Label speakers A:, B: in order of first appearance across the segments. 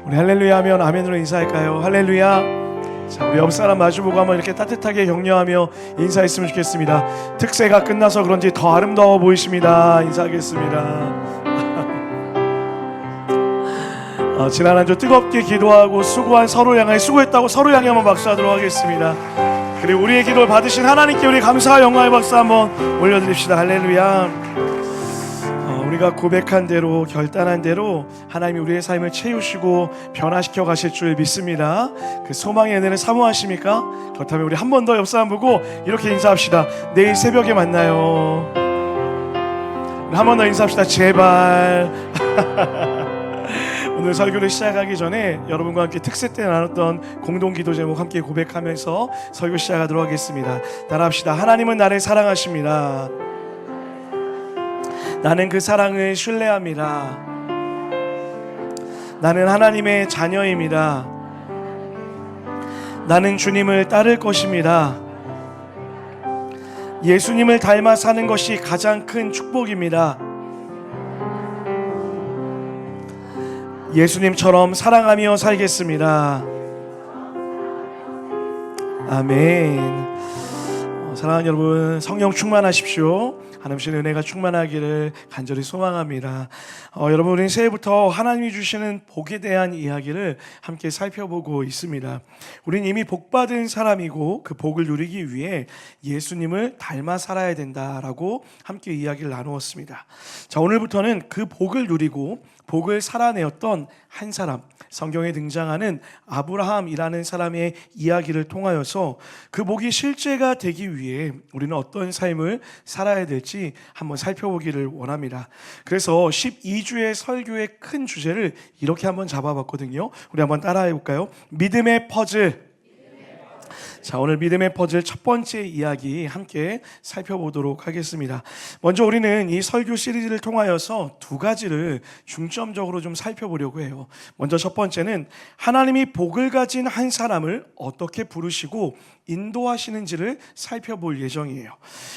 A: 우리 할렐루야 하면 아멘으로 인사할까요? 할렐루야. 자, 우리 옆 사람 마주보고 한번 이렇게 따뜻하게 격려하며 인사했으면 좋겠습니다. 특세가 끝나서 그런지 더 아름다워 보이십니다. 인사하겠습니다. 지난 한 주 뜨겁게 기도하고 수고한 서로 향해 수고했다고 서로 향해 한번 박수하도록 하겠습니다. 그리고 우리의 기도를 받으신 하나님께 우리 감사와 영광의 박수 한번 올려드립시다. 할렐루야. 우리가 고백한 대로 결단한 대로 하나님이 우리의 삶을 채우시고 변화시켜 가실 줄 믿습니다. 그 소망의 은혜를 사모하십니까? 그렇다면 우리 한 번 더 옆 사람 보고 이렇게 인사합시다. 내일 새벽에 만나요. 한 번 더 인사합시다. 제발. 오늘 설교를 시작하기 전에 여러분과 함께 특세 때 나눴던 공동기도 제목 함께 고백하면서 설교 시작하도록 하겠습니다. 따라합시다. 하나님은 나를 사랑하십니다. 나는 그 사랑을 신뢰합니다. 나는 하나님의 자녀입니다. 나는 주님을 따를 것입니다. 예수님을 닮아 사는 것이 가장 큰 축복입니다. 예수님처럼 사랑하며 살겠습니다. 아멘. 사랑하는 여러분, 성령 충만하십시오. 하나님의 은혜가 충만하기를 간절히 소망합니다. 여러분, 우리는 새해부터 하나님이 주시는 복에 대한 이야기를 함께 살펴보고 있습니다. 우리는 이미 복받은 사람이고 그 복을 누리기 위해 예수님을 닮아 살아야 된다라고 함께 이야기를 나누었습니다. 자, 오늘부터는 그 복을 누리고 복을 살아내었던 한 사람, 성경에 등장하는 아브라함이라는 사람의 이야기를 통하여서 그 복이 실제가 되기 위해 우리는 어떤 삶을 살아야 될지 한번 살펴보기를 원합니다. 그래서 12주의 설교의 큰 주제를 이렇게 한번 잡아봤거든요. 우리 한번 따라해 볼까요? 믿음의 퍼즐. 자, 오늘 믿음의 퍼즐 첫 번째 이야기 함께 살펴보도록 하겠습니다. 먼저 우리는 이 설교 시리즈를 통하여서 두 가지를 중점적으로 좀 살펴보려고 해요. 먼저 첫 번째는 하나님이 복을 가진 한 사람을 어떻게 부르시고 인도하시는지를 살펴볼 예정이에요.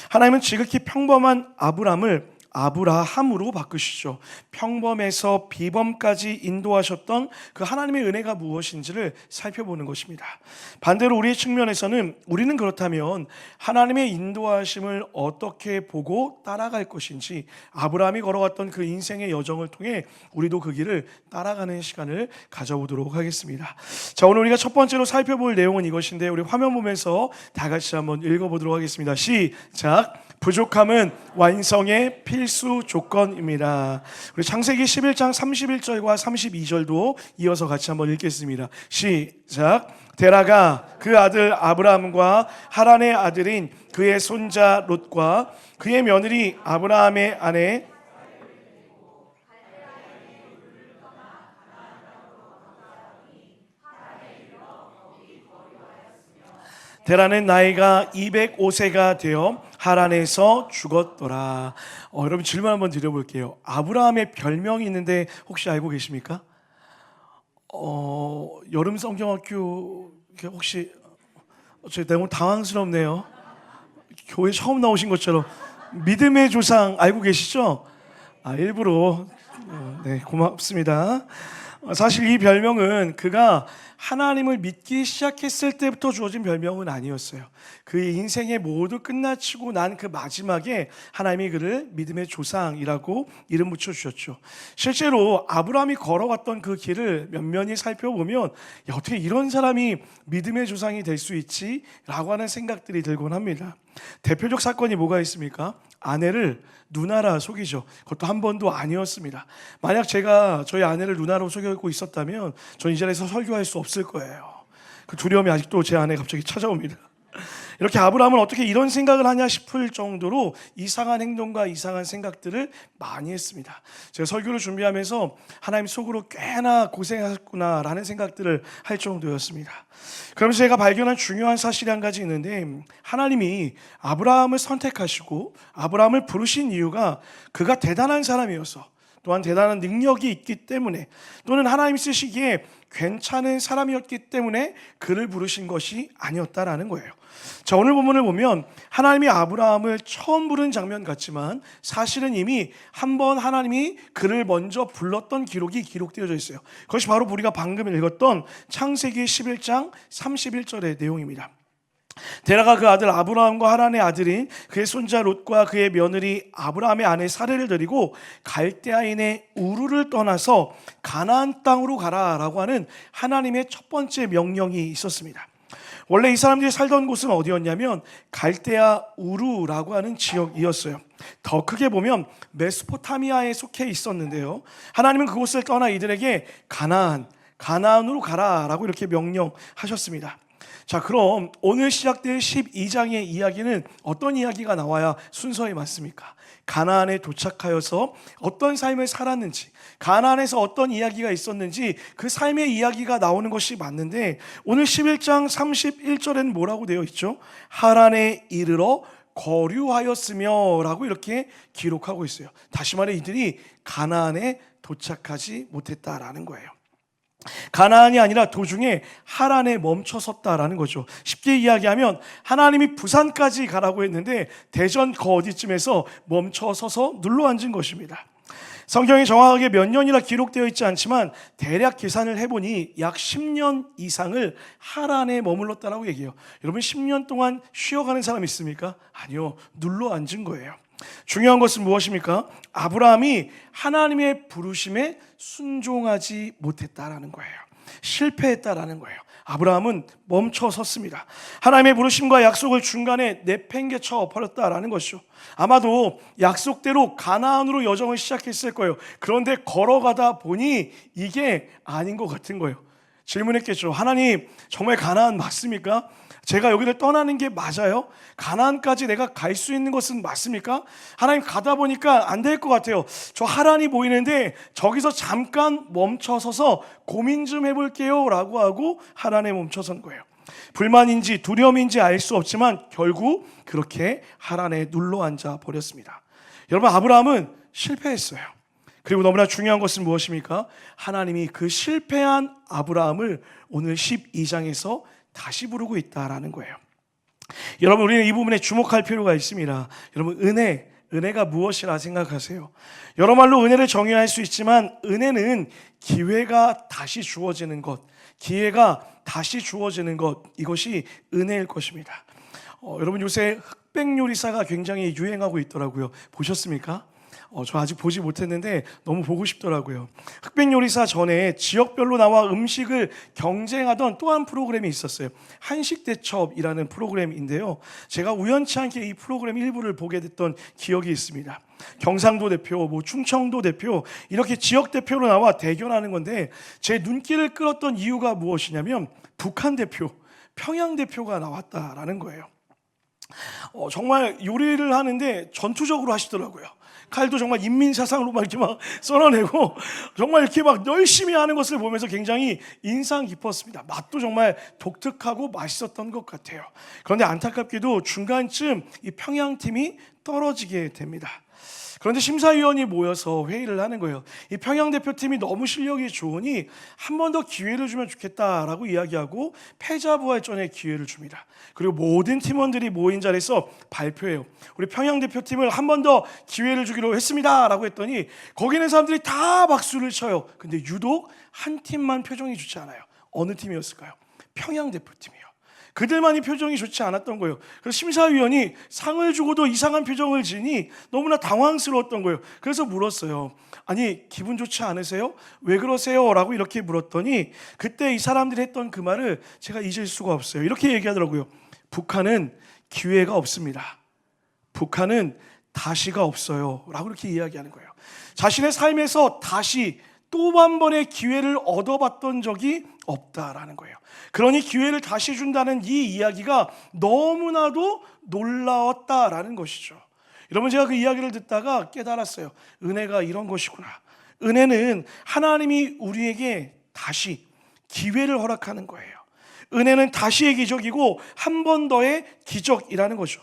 A: 하나님은 지극히 평범한 아브람을 아브라함으로 바꾸시죠. 평범에서 비범까지 인도하셨던 그 하나님의 은혜가 무엇인지를 살펴보는 것입니다. 반대로 우리의 측면에서는 우리는 그렇다면 하나님의 인도하심을 어떻게 보고 따라갈 것인지, 아브라함이 걸어갔던 그 인생의 여정을 통해 우리도 그 길을 따라가는 시간을 가져보도록 하겠습니다. 자, 오늘 우리가 첫 번째로 살펴볼 내용은 이것인데, 우리 화면 보면서 다 같이 한번 읽어보도록 하겠습니다. 시작. 부족함은 완성의 필수 조건입니다. 우리 창세기 11장 31절과 32절도 이어서 같이 한번 읽겠습니다. 시작. 데라가 그 아들 아브라함과 하란의 아들인 그의 손자 롯과 그의 며느리 아브라함의 아내 데라는 나이가 205세가 되어 하란에서 죽었더라. 여러분, 질문 한번 드려볼게요. 아브라함의 별명이 있는데 혹시 알고 계십니까? 여름 성경학교 혹시 너무 당황스럽네요. 교회 처음 나오신 것처럼. 믿음의 조상 알고 계시죠? 일부러. 네, 고맙습니다. 사실 이 별명은 그가 하나님을 믿기 시작했을 때부터 주어진 별명은 아니었어요. 그의 인생의 모두 끝마치고 난 그 마지막에 하나님이 그를 믿음의 조상이라고 이름 붙여주셨죠. 실제로 아브라함이 걸어왔던 그 길을 면면히 살펴보면 어떻게 이런 사람이 믿음의 조상이 될 수 있지? 라고 하는 생각들이 들곤 합니다. 대표적 사건이 뭐가 있습니까? 아내를 누나라 속이죠. 그것도 한 번도 아니었습니다. 만약 제가 저희 아내를 누나로 속이고 있었다면 저는 이 자리에서 설교할 수 없을 거예요. 그 두려움이 아직도 제 안에 갑자기 찾아옵니다. 이렇게 아브라함은 어떻게 이런 생각을 하냐 싶을 정도로 이상한 행동과 이상한 생각들을 많이 했습니다. 제가 설교를 준비하면서 하나님 속으로 꽤나 고생하셨구나라는 생각들을 할 정도였습니다. 그러면서 제가 발견한 중요한 사실이 한 가지 있는데, 하나님이 아브라함을 선택하시고 아브라함을 부르신 이유가 그가 대단한 사람이어서, 또한 대단한 능력이 있기 때문에, 또는 하나님이 쓰시기에 괜찮은 사람이었기 때문에 그를 부르신 것이 아니었다라는 거예요. 자, 오늘 본문을 보면 하나님이 아브라함을 처음 부른 장면 같지만 사실은 이미 한 번 하나님이 그를 먼저 불렀던 기록이 기록되어져 있어요. 그것이 바로 우리가 방금 읽었던 창세기 11장 31절의 내용입니다. 데라가 그 아들 아브라함과 하란의 아들인 그의 손자 롯과 그의 며느리 아브라함의 아내 사레를 데리고 갈대아인의 우르를 떠나서 가나안 땅으로 가라라고 하는 하나님의 첫 번째 명령이 있었습니다. 원래 이 사람들이 살던 곳은 어디였냐면 갈대아 우르라고 하는 지역이었어요. 더 크게 보면 메소포타미아에 속해 있었는데요, 하나님은 그곳을 떠나 이들에게 가나안으로 가라라고 이렇게 명령하셨습니다. 자, 그럼 오늘 시작될 12장의 이야기는 어떤 이야기가 나와야 순서에 맞습니까? 가나안에 도착하여서 어떤 삶을 살았는지, 가나안에서 어떤 이야기가 있었는지 그 삶의 이야기가 나오는 것이 맞는데, 오늘 11장 31절에는 뭐라고 되어 있죠? 하란에 이르러 거류하였으며 라고 이렇게 기록하고 있어요. 다시 말해 이들이 가나안에 도착하지 못했다라는 거예요. 가나안이 아니라 도중에 하란에 멈춰섰다라는 거죠. 쉽게 이야기하면 하나님이 부산까지 가라고 했는데 대전 거 어디쯤에서 멈춰서서 눌러앉은 것입니다. 성경에 정확하게 몇 년이라 기록되어 있지 않지만 대략 계산을 해보니 약 10년 이상을 하란에 머물렀다라고 얘기해요. 여러분, 10년 동안 쉬어가는 사람 있습니까? 아니요, 눌러앉은 거예요. 중요한 것은 무엇입니까? 아브라함이 하나님의 부르심에 순종하지 못했다라는 거예요. 실패했다라는 거예요. 아브라함은 멈춰 섰습니다. 하나님의 부르심과 약속을 중간에 내팽개쳐 버렸다라는 것이죠. 아마도 약속대로 가나안으로 여정을 시작했을 거예요. 그런데 걸어가다 보니 이게 아닌 것 같은 거예요. 질문했겠죠. 하나님, 정말 가나안 맞습니까? 제가 여기를 떠나는 게 맞아요? 가나안까지 내가 갈 수 있는 것은 맞습니까? 하나님, 가다 보니까 안 될 것 같아요. 저 하란이 보이는데 저기서 잠깐 멈춰서서 고민 좀 해볼게요 라고 하고 하란에 멈춰선 거예요. 불만인지 두려움인지 알 수 없지만 결국 그렇게 하란에 눌러앉아 버렸습니다. 여러분, 아브라함은 실패했어요. 그리고 너무나 중요한 것은 무엇입니까? 하나님이 그 실패한 아브라함을 오늘 12장에서 다시 부르고 있다라는 거예요. 여러분, 우리는 이 부분에 주목할 필요가 있습니다. 여러분, 은혜가 무엇이라 생각하세요? 여러 말로 은혜를 정의할 수 있지만 은혜는 기회가 다시 주어지는 것, 이것이 은혜일 것입니다. 여러분, 요새 흑백 요리사가 굉장히 유행하고 있더라고요. 보셨습니까? 저 아직 보지 못했는데 너무 보고 싶더라고요. 흑백 요리사 전에 지역별로 나와 음식을 경쟁하던 또 한 프로그램이 있었어요. 한식대첩이라는 프로그램인데요, 제가 우연치 않게 이 프로그램 일부를 보게 됐던 기억이 있습니다. 경상도 대표, 충청도 대표, 이렇게 지역 대표로 나와 대결하는 건데 제 눈길을 끌었던 이유가 무엇이냐면 북한 대표, 평양 대표가 나왔다라는 거예요. 정말 요리를 하는데 전투적으로 하시더라고요. 칼도 정말 인민사상으로 막 이렇게 막 썰어내고 정말 이렇게 막 열심히 하는 것을 보면서 굉장히 인상 깊었습니다. 맛도 정말 독특하고 맛있었던 것 같아요. 그런데 안타깝게도 중간쯤 이 평양팀이 떨어지게 됩니다. 그런데 심사위원이 모여서 회의를 하는 거예요. 이 평양 대표팀이 너무 실력이 좋으니 한 번 더 기회를 주면 좋겠다라고 이야기하고 패자부활전에 기회를 줍니다. 그리고 모든 팀원들이 모인 자리에서 발표해요. 우리 평양 대표팀을 한 번 더 기회를 주기로 했습니다 라고 했더니 거기 있는 사람들이 다 박수를 쳐요. 근데 유독 한 팀만 표정이 좋지 않아요. 어느 팀이었을까요? 평양 대표팀이요. 그들만이 표정이 좋지 않았던 거예요. 그래서 심사위원이 상을 주고도 이상한 표정을 지니 너무나 당황스러웠던 거예요. 그래서 물었어요. 아니, 기분 좋지 않으세요? 왜 그러세요? 라고 이렇게 물었더니 그때 이 사람들이 했던 그 말을 제가 잊을 수가 없어요. 이렇게 얘기하더라고요. 북한은 기회가 없습니다. 북한은 다시가 없어요 라고 이렇게 이야기하는 거예요. 자신의 삶에서 다시 또 한 번의 기회를 얻어봤던 적이 없다라는 거예요. 그러니 기회를 다시 준다는 이 이야기가 너무나도 놀라웠다라는 것이죠. 여러분, 제가 그 이야기를 듣다가 깨달았어요. 은혜가 이런 것이구나. 은혜는 하나님이 우리에게 다시 기회를 허락하는 거예요. 은혜는 다시의 기적이고 한 번 더의 기적이라는 거죠.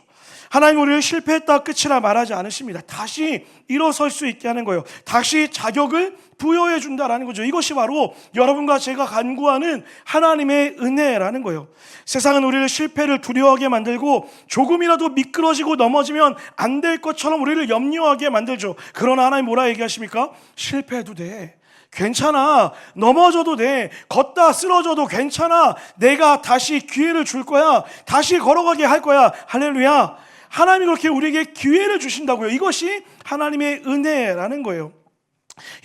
A: 하나님 우리를 실패했다 끝이라 말하지 않으십니다. 다시 일어설 수 있게 하는 거예요. 다시 자격을 부여해 준다라는 거죠. 이것이 바로 여러분과 제가 간구하는 하나님의 은혜라는 거예요. 세상은 우리를 실패를 두려워하게 만들고 조금이라도 미끄러지고 넘어지면 안 될 것처럼 우리를 염려하게 만들죠. 그러나 하나님 뭐라 얘기하십니까? 실패해도 돼, 괜찮아, 넘어져도 돼, 걷다 쓰러져도 괜찮아, 내가 다시 기회를 줄 거야, 다시 걸어가게 할 거야. 할렐루야. 하나님이 그렇게 우리에게 기회를 주신다고요. 이것이 하나님의 은혜라는 거예요.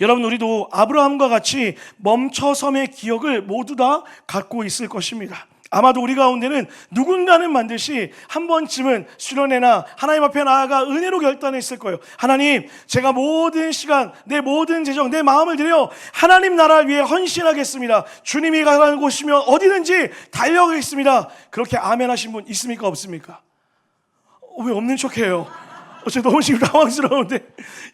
A: 여러분, 우리도 아브라함과 같이 멈춰섬의 기억을 모두 다 갖고 있을 것입니다. 아마도 우리 가운데는 누군가는 반드시 한 번쯤은 수련회나 하나님 앞에 나아가 은혜로 결단했을 거예요. 하나님, 제가 모든 시간, 내 모든 재정, 내 마음을 들여 하나님 나라를 위해 헌신하겠습니다. 주님이 가는 곳이면 어디든지 달려가겠습니다. 그렇게 아멘 하신 분 있습니까? 없습니까? 왜 없는 척해요? 제가 너무 지금 당황스러운데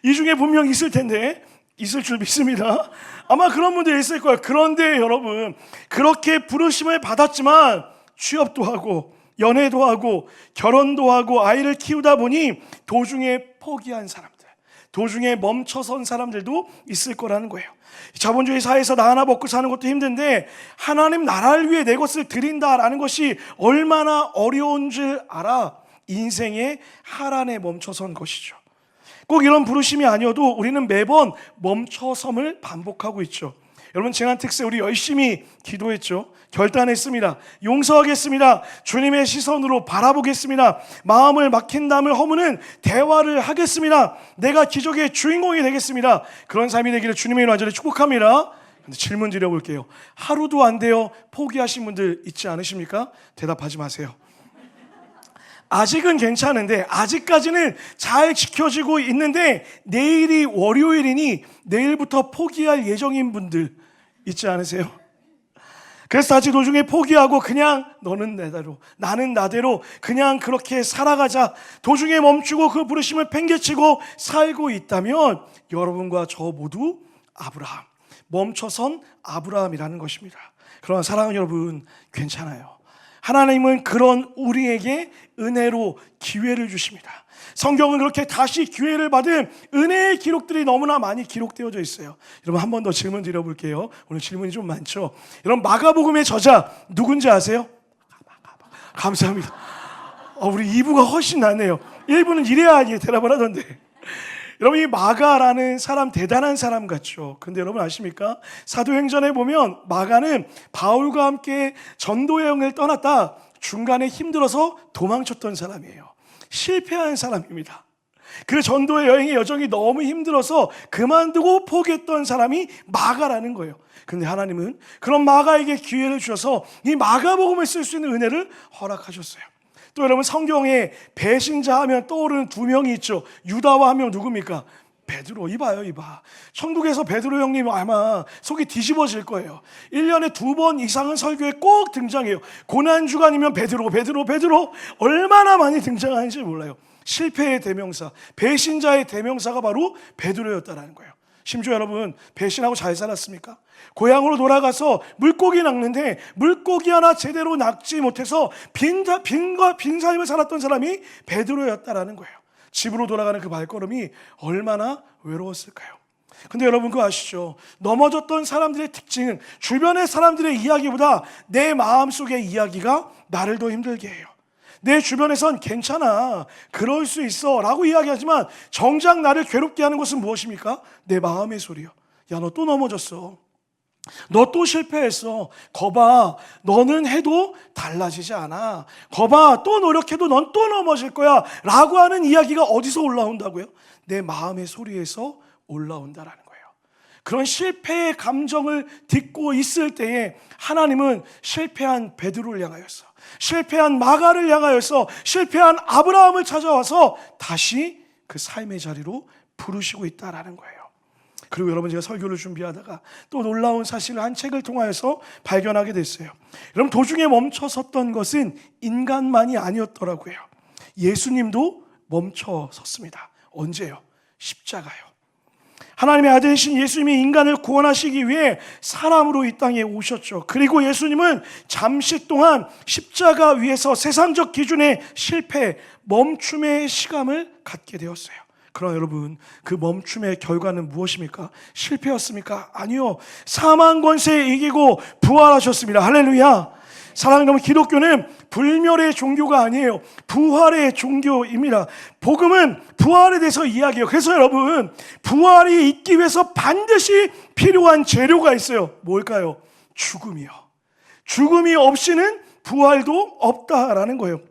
A: 이 중에 분명 있을 텐데, 있을 줄 믿습니다. 아마 그런 분들이 있을 거예요. 그런데 여러분, 그렇게 부르심을 받았지만 취업도 하고 연애도 하고 결혼도 하고 아이를 키우다 보니 도중에 포기한 사람들, 도중에 멈춰선 사람들도 있을 거라는 거예요. 자본주의 사회에서 나 하나 먹고 사는 것도 힘든데 하나님 나라를 위해 내 것을 드린다라는 것이 얼마나 어려운 줄 알아. 인생의 하란에 멈춰선 것이죠. 꼭 이런 부르심이 아니어도 우리는 매번 멈춰섬을 반복하고 있죠. 여러분, 재난 특세 우리 열심히 기도했죠. 결단했습니다. 용서하겠습니다. 주님의 시선으로 바라보겠습니다. 마음을 막힌 담을 허무는 대화를 하겠습니다. 내가 기적의 주인공이 되겠습니다. 그런 삶이 되기를 주님의 완전히 축복합니다. 근데 질문 드려볼게요. 하루도 안 돼요 포기하신 분들 있지 않으십니까? 대답하지 마세요. 아직은 괜찮은데, 아직까지는 잘 지켜지고 있는데 내일이 월요일이니 내일부터 포기할 예정인 분들 있지 않으세요? 그래서 다시 도중에 포기하고 그냥 너는 내대로 나는 나대로 그냥 그렇게 살아가자, 도중에 멈추고 그 부르심을 팽개치고 살고 있다면 여러분과 저 모두 아브라함, 멈춰선 아브라함이라는 것입니다. 그러나 사랑하는 여러분, 괜찮아요. 하나님은 그런 우리에게 은혜로 기회를 주십니다. 성경은 그렇게 다시 기회를 받은 은혜의 기록들이 너무나 많이 기록되어져 있어요. 여러분, 한 번 더 질문 드려볼게요. 오늘 질문이 좀 많죠. 여러분, 마가복음의 저자 누군지 아세요? 감사합니다. 우리 2부가 훨씬 낫네요. 1부는 이래야 대답을 하던데. 여러분, 이 마가라는 사람 대단한 사람 같죠. 근데 여러분 아십니까? 사도행전에 보면 마가는 바울과 함께 전도 여행을 떠났다 중간에 힘들어서 도망쳤던 사람이에요. 실패한 사람입니다. 그 전도의 여행의 여정이 너무 힘들어서 그만두고 포기했던 사람이 마가라는 거예요. 근데 하나님은 그런 마가에게 기회를 주셔서 이 마가복음을 쓸 수 있는 은혜를 허락하셨어요. 또 여러분, 성경에 배신자 하면 떠오르는 두 명이 있죠. 유다와 한 명 누굽니까? 베드로. 이봐. 천국에서 베드로 형님 아마 속이 뒤집어질 거예요. 1년에 2번 이상은 설교에 꼭 등장해요. 고난주간이면 베드로. 얼마나 많이 등장하는지 몰라요. 실패의 대명사, 배신자의 대명사가 바로 베드로였다라는 거예요. 심지어 여러분, 배신하고 잘 살았습니까? 고향으로 돌아가서 물고기 낚는데 물고기 하나 제대로 낚지 못해서 빈 삶을 살았던 사람이 베드로였다라는 거예요. 집으로 돌아가는 그 발걸음이 얼마나 외로웠을까요? 근데 여러분, 그거 아시죠? 넘어졌던 사람들의 특징은 주변의 사람들의 이야기보다 내 마음속의 이야기가 나를 더 힘들게 해요. 내 주변에선 괜찮아, 그럴 수 있어 라고 이야기하지만 정작 나를 괴롭게 하는 것은 무엇입니까? 내 마음의 소리요. 야, 너 또 넘어졌어, 너 또 실패했어, 거봐, 너는 해도 달라지지 않아, 거봐, 또 노력해도 넌 또 넘어질 거야 라고 하는 이야기가 어디서 올라온다고요? 내 마음의 소리에서 올라온다라는 거예요. 그런 실패의 감정을 딛고 있을 때에 하나님은 실패한 베드로를 향하여서, 실패한 마가를 향하여서, 실패한 아브라함을 찾아와서 다시 그 삶의 자리로 부르시고 있다라는 거예요. 그리고 여러분, 제가 설교를 준비하다가 또 놀라운 사실을 한 책을 통하여서 발견하게 됐어요. 여러분, 도중에 멈춰 섰던 것은 인간만이 아니었더라고요. 예수님도 멈춰 섰습니다. 언제요? 십자가요. 하나님의 아들이신 예수님이 인간을 구원하시기 위해 사람으로 이 땅에 오셨죠. 그리고 예수님은 잠시 동안 십자가 위에서 세상적 기준의 실패, 멈춤의 시간을 갖게 되었어요. 그러나 여러분, 그 멈춤의 결과는 무엇입니까? 실패였습니까? 아니요. 사망 권세에 이기고 부활하셨습니다. 할렐루야. 사랑하는 여러분, 기독교는 불멸의 종교가 아니에요. 부활의 종교입니다. 복음은 부활에 대해서 이야기해요. 그래서 여러분, 부활이 있기 위해서 반드시 필요한 재료가 있어요. 뭘까요? 죽음이요. 죽음이 없이는 부활도 없다라는 거예요.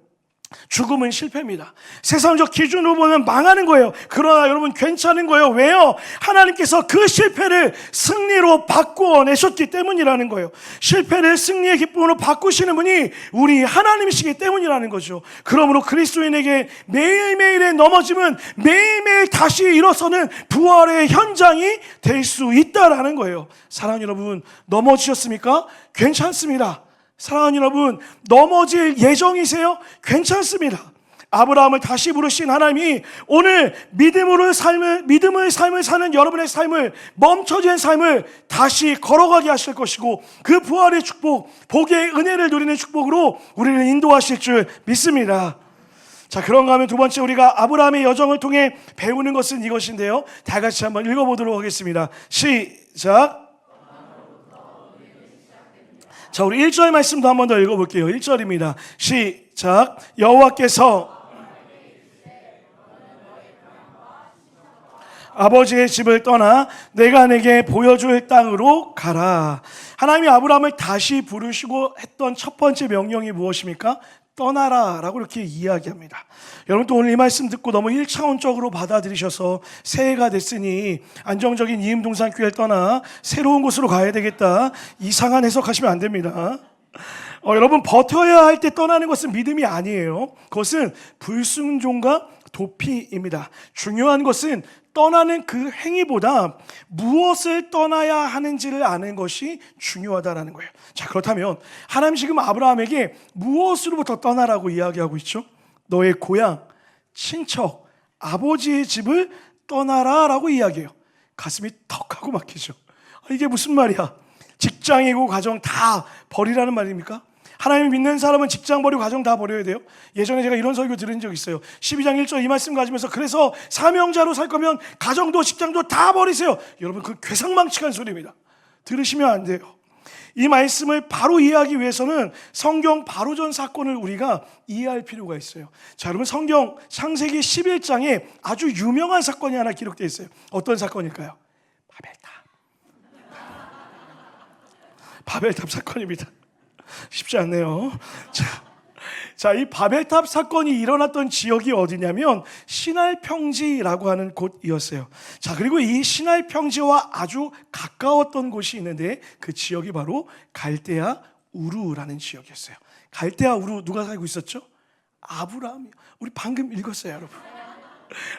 A: 죽음은 실패입니다. 세상적 기준으로 보면 망하는 거예요. 그러나 여러분, 괜찮은 거예요. 왜요? 하나님께서 그 실패를 승리로 바꾸어내셨기 때문이라는 거예요. 실패를 승리의 기쁨으로 바꾸시는 분이 우리 하나님이시기 때문이라는 거죠. 그러므로 그리스도인에게 매일매일의 넘어짐은 매일매일 다시 일어서는 부활의 현장이 될 수 있다라는 거예요. 사랑하는 여러분, 넘어지셨습니까? 괜찮습니다. 사랑하는 여러분, 넘어질 예정이세요? 괜찮습니다. 아브라함을 다시 부르신 하나님이 오늘 믿음의 삶을 사는 여러분의 삶을, 멈춰진 삶을 다시 걸어가게 하실 것이고, 그 부활의 축복, 복의 은혜를 누리는 축복으로 우리를 인도하실 줄 믿습니다. 자, 그런가 하면 두 번째, 우리가 아브라함의 여정을 통해 배우는 것은 이것인데요, 다 같이 한번 읽어보도록 하겠습니다. 시작. 자, 우리 1절 말씀도 한 번 더 읽어볼게요. 1절입니다. 시작. 여호와께서 아버지의 집을 떠나 내가 내게 보여줄 땅으로 가라. 하나님이 아브라함을 다시 부르시고 했던 첫 번째 명령이 무엇입니까? 떠나라 라고 이렇게 이야기합니다. 여러분, 또 오늘 이 말씀 듣고 너무 1차원적으로 받아들이셔서 새해가 됐으니 안정적인 이음동산교회를 떠나 새로운 곳으로 가야 되겠다, 이상한 해석하시면 안 됩니다. 여러분, 버텨야 할 때 떠나는 것은 믿음이 아니에요. 그것은 불순종과 도피입니다. 중요한 것은 떠나는 그 행위보다 무엇을 떠나야 하는지를 아는 것이 중요하다는 거예요. 자, 그렇다면 하나님 지금 아브라함에게 무엇으로부터 떠나라고 이야기하고 있죠? 너의 고향, 친척, 아버지의 집을 떠나라 라고 이야기해요. 가슴이 턱하고 막히죠. 이게 무슨 말이야? 직장이고 가정 다 버리라는 말입니까? 하나님을 믿는 사람은 직장 버리고 가정 다 버려야 돼요? 예전에 제가 이런 설교 들은 적 있어요. 12장 1절 이 말씀 가지면서, 그래서 사명자로 살 거면 가정도 직장도 다 버리세요. 여러분, 그 괴상망측한 소리입니다. 들으시면 안 돼요. 이 말씀을 바로 이해하기 위해서는 성경 바로 전 사건을 우리가 이해할 필요가 있어요. 자, 여러분, 성경 창세기 11장에 아주 유명한 사건이 하나 기록되어 있어요. 어떤 사건일까요? 바벨탑 사건입니다. 쉽지 않네요. 자, 이 바벨탑 사건이 일어났던 지역이 어디냐면 시날 평지라고 하는 곳이었어요. 자, 그리고 이 시날 평지와 아주 가까웠던 곳이 있는데 그 지역이 바로 갈대아 우르라는 지역이었어요. 갈대아 우르, 누가 살고 있었죠? 아브라함이요. 우리 방금 읽었어요, 여러분.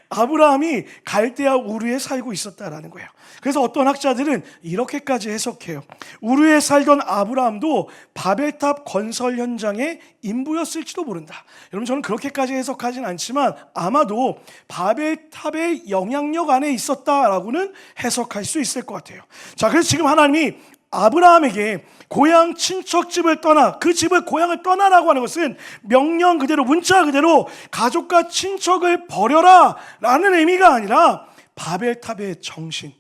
A: 아브라함이 갈대아 우르에 살고 있었다라는 거예요. 그래서 어떤 학자들은 이렇게까지 해석해요. 우르에 살던 아브라함도 바벨탑 건설 현장의 인부였을지도 모른다. 여러분, 저는 그렇게까지 해석하진 않지만 아마도 바벨탑의 영향력 안에 있었다라고는 해석할 수 있을 것 같아요. 자, 그래서 지금 하나님이 아브라함에게 고향 친척집을 떠나, 그 집을 고향을 떠나라고 하는 것은 명령 그대로, 문자 그대로 가족과 친척을 버려라 라는 의미가 아니라 바벨탑의 정신,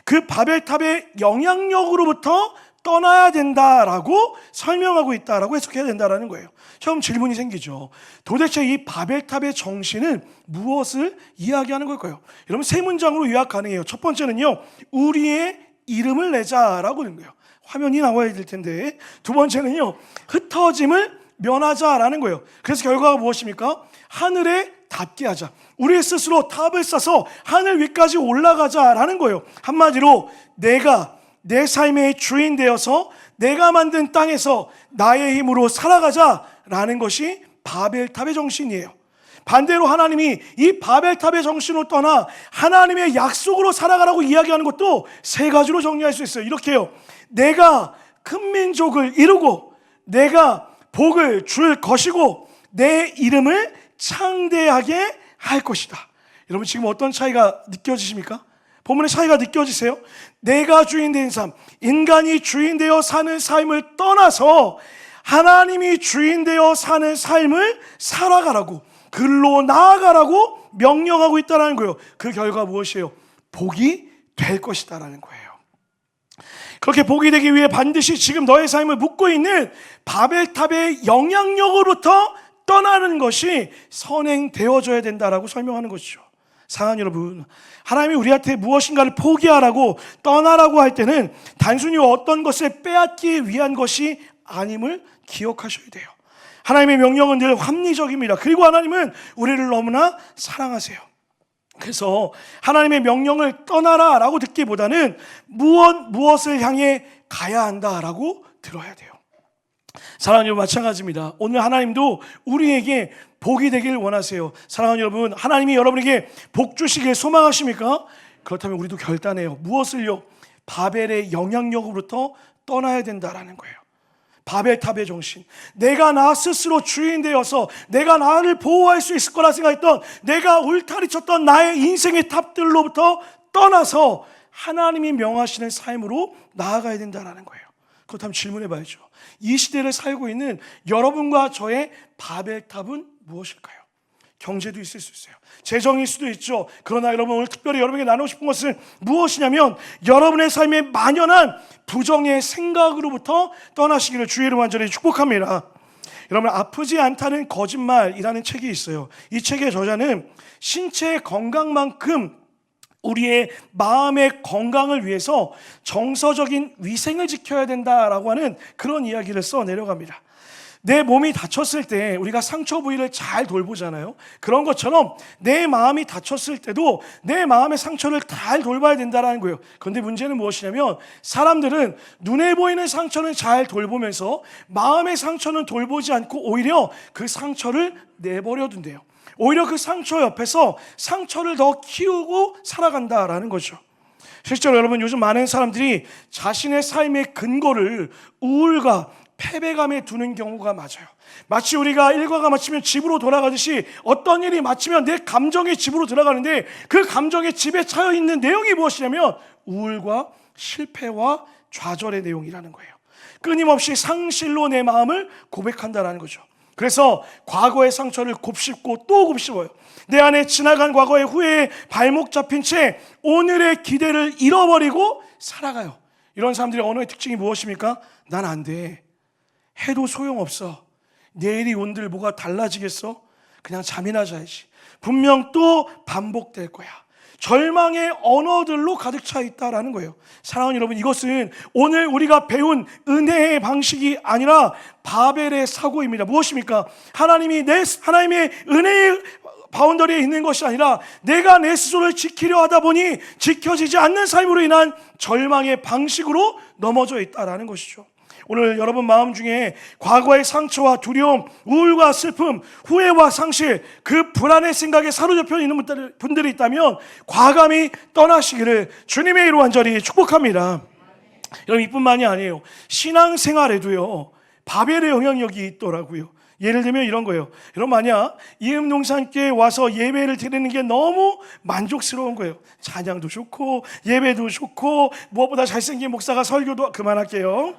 A: 그 바벨탑의 영향력으로부터 떠나야 된다라고 설명하고 있다라고 해석해야 된다라는 거예요. 처음 질문이 생기죠. 도대체 이 바벨탑의 정신은 무엇을 이야기하는 걸까요? 여러분, 세 문장으로 요약 가능해요. 첫 번째는요, 우리의 이름을 내자라고 하는 거예요. 화면이 나와야 될 텐데. 두 번째는요, 흩어짐을 면하자라는 거예요. 그래서 결과가 무엇입니까? 하늘에 닿게 하자. 우리 스스로 탑을 쌓아서 하늘 위까지 올라가자라는 거예요. 한마디로 내가 내 삶의 주인 되어서 내가 만든 땅에서 나의 힘으로 살아가자라는 것이 바벨탑의 정신이에요. 반대로 하나님이 이 바벨탑의 정신을 떠나 하나님의 약속으로 살아가라고 이야기하는 것도 세 가지로 정리할 수 있어요. 이렇게요. 내가 큰 민족을 이루고 내가 복을 줄 것이고 내 이름을 창대하게 할 것이다. 여러분, 지금 어떤 차이가 느껴지십니까? 본문의 차이가 느껴지세요? 내가 주인 된 삶, 인간이 주인 되어 사는 삶을 떠나서 하나님이 주인 되어 사는 삶을 살아가라고, 글로 나아가라고 명령하고 있다는 거예요. 그 결과 무엇이에요? 복이 될 것이다라는 거예요. 그렇게 복이 되기 위해 반드시 지금 너의 삶을 묶고 있는 바벨탑의 영향력으로부터 떠나는 것이 선행되어져야 된다라고 설명하는 것이죠. 사랑하는 여러분, 하나님이 우리한테 무엇인가를 포기하라고, 떠나라고 할 때는 단순히 어떤 것을 빼앗기 위한 것이 아님을 기억하셔야 돼요. 하나님의 명령은 늘 합리적입니다. 그리고 하나님은 우리를 너무나 사랑하세요. 그래서 하나님의 명령을 떠나라 라고 듣기보다는 무엇을 향해 가야 한다 라고 들어야 돼요. 사랑하는 여러분, 마찬가지입니다. 오늘 하나님도 우리에게 복이 되길 원하세요. 사랑하는 여러분, 하나님이 여러분에게 복 주시길 소망하십니까? 그렇다면 우리도 결단해요. 무엇을요? 바벨의 영향력으로부터 떠나야 된다라는 거예요. 바벨탑의 정신, 내가 나 스스로 주인 되어서 내가 나를 보호할 수 있을 거라 생각했던, 내가 울타리 쳤던 나의 인생의 탑들로부터 떠나서 하나님이 명하시는 삶으로 나아가야 된다는 거예요. 그렇다면 질문해 봐야죠. 이 시대를 살고 있는 여러분과 저의 바벨탑은 무엇일까요? 경제도 있을 수 있어요. 재정일 수도 있죠. 그러나 여러분, 오늘 특별히 여러분에게 나누고 싶은 것은 무엇이냐면, 여러분의 삶에 만연한 부정의 생각으로부터 떠나시기를 주의 이름으로 간절히 축복합니다. 여러분, 아프지 않다는 거짓말이라는 책이 있어요. 이 책의 저자는 신체의 건강만큼 우리의 마음의 건강을 위해서 정서적인 위생을 지켜야 된다라고 하는 그런 이야기를 써 내려갑니다. 내 몸이 다쳤을 때 우리가 상처 부위를 잘 돌보잖아요. 그런 것처럼 내 마음이 다쳤을 때도 내 마음의 상처를 잘 돌봐야 된다는 거예요. 그런데 문제는 무엇이냐면, 사람들은 눈에 보이는 상처는 잘 돌보면서 마음의 상처는 돌보지 않고 오히려 그 상처를 내버려 둔대요. 오히려 그 상처 옆에서 상처를 더 키우고 살아간다라는 거죠. 실제로 여러분, 요즘 많은 사람들이 자신의 삶의 근거를 우울과 패배감에 두는 경우가 많아요. 마치 우리가 일과가 마치면 집으로 돌아가듯이 어떤 일이 마치면 내 감정의 집으로 들어가는데, 그 감정의 집에 차여 있는 내용이 무엇이냐면 우울과 실패와 좌절의 내용이라는 거예요. 끊임없이 상실로 내 마음을 고백한다라는 거죠. 그래서 과거의 상처를 곱씹고 또 곱씹어요. 내 안에 지나간 과거의 후회에 발목 잡힌 채 오늘의 기대를 잃어버리고 살아가요. 이런 사람들의 언어의 특징이 무엇입니까? 난 안 돼, 해도 소용없어, 내일이 온들 뭐가 달라지겠어, 그냥 잠이나 자야지, 분명 또 반복될 거야. 절망의 언어들로 가득 차 있다라는 거예요. 사랑하는 여러분, 이것은 오늘 우리가 배운 은혜의 방식이 아니라 바벨의 사고입니다. 무엇입니까? 하나님의 은혜의 바운더리에 있는 것이 아니라 내가 내 스스로를 지키려 하다 보니 지켜지지 않는 삶으로 인한 절망의 방식으로 넘어져 있다라는 것이죠. 오늘 여러분 마음 중에 과거의 상처와 두려움, 우울과 슬픔, 후회와 상실, 그 불안의 생각에 사로잡혀 있는 분들이 있다면 과감히 떠나시기를 주님의 이름으로 간절히 축복합니다. 여러분, 이뿐만이 아니에요. 신앙생활에도요, 바벨의 영향력이 있더라고요. 예를 들면 이런 거예요. 여러분, 만약 이음농산교회에 와서 예배를 드리는 게 너무 만족스러운 거예요. 찬양도 좋고 예배도 좋고 무엇보다 잘생긴 목사가 설교도, 그만할게요.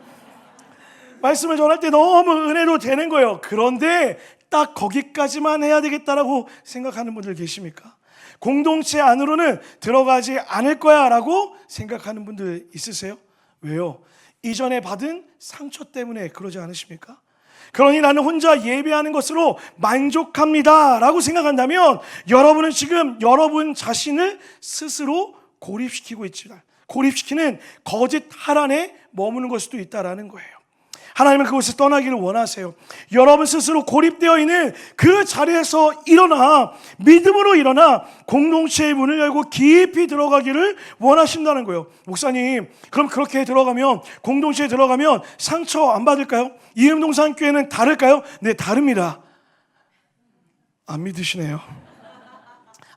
A: 말씀을 전할 때 너무 은혜로 되는 거예요. 그런데 딱 거기까지만 해야 되겠다라고 생각하는 분들 계십니까? 공동체 안으로는 들어가지 않을 거야 라고 생각하는 분들 있으세요? 왜요? 이전에 받은 상처 때문에 그러지 않으십니까? 그러니 나는 혼자 예배하는 것으로 만족합니다 라고 생각한다면, 여러분은 지금 여러분 자신을 스스로 고립시키고 있지만, 고립시키는 거짓 하란에 머무는 걸 수도 있다라는 거예요. 하나님은 그곳을 떠나기를 원하세요. 여러분 스스로 고립되어 있는 그 자리에서 일어나, 믿음으로 일어나 공동체의 문을 열고 깊이 들어가기를 원하신다는 거예요. 목사님, 그럼 그렇게 들어가면, 공동체에 들어가면 상처 안 받을까요? 이음동산교회는 다를까요? 네, 다릅니다. 안 믿으시네요.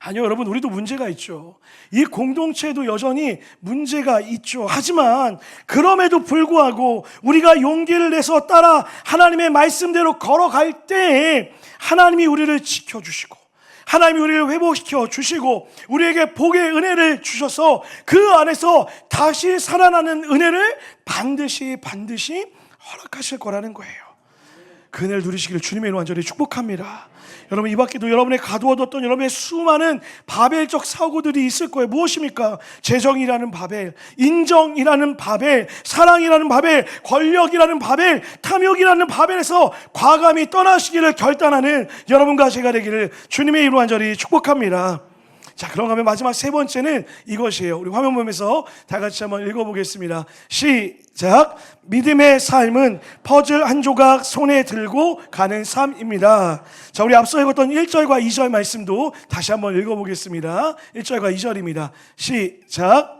A: 아니요, 여러분, 우리도 문제가 있죠. 이 공동체에도 여전히 문제가 있죠. 하지만 그럼에도 불구하고 우리가 용기를 내서 따라 하나님의 말씀대로 걸어갈 때 하나님이 우리를 지켜주시고, 하나님이 우리를 회복시켜 주시고 우리에게 복의 은혜를 주셔서 그 안에서 다시 살아나는 은혜를 반드시 허락하실 거라는 거예요. 그 은혜를 누리시기를 주님의 이름으로 간절히 축복합니다. 여러분, 이 밖에도 여러분의 가두어뒀던 여러분의 수많은 바벨적 사고들이 있을 거예요. 무엇입니까? 재정이라는 바벨, 인정이라는 바벨, 사랑이라는 바벨, 권력이라는 바벨, 탐욕이라는 바벨에서 과감히 떠나시기를 결단하는 여러분과 제가 되기를 주님의 이름으로 간절히 축복합니다. 자, 그런가 하면 마지막 세 번째는 이것이에요. 우리 화면 보면서 다 같이 한번 읽어보겠습니다. 시작. 믿음의 삶은 퍼즐 한 조각 손에 들고 가는 삶입니다. 자, 우리 앞서 읽었던 1절과 2절 말씀도 다시 한번 읽어보겠습니다. 1절과 2절입니다. 시작.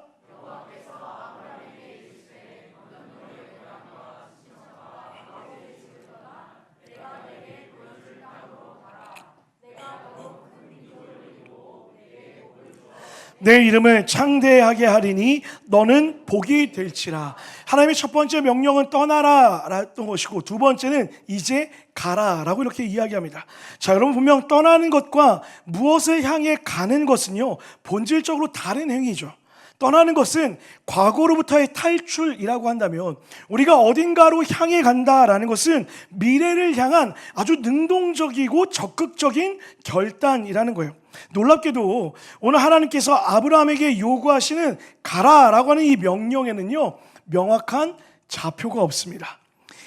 A: 내 이름을 창대하게 하리니 너는 복이 될지라. 하나님의 첫 번째 명령은 떠나라 라는 것이고, 두 번째는 이제 가라 라고 이렇게 이야기합니다. 자, 여러분, 분명 떠나는 것과 무엇을 향해 가는 것은요, 본질적으로 다른 행위죠. 떠나는 것은 과거로부터의 탈출이라고 한다면, 우리가 어딘가로 향해 간다라는 것은 미래를 향한 아주 능동적이고 적극적인 결단이라는 거예요. 놀랍게도 오늘 하나님께서 아브라함에게 요구하시는 가라라고 하는 이 명령에는요, 명확한 좌표가 없습니다.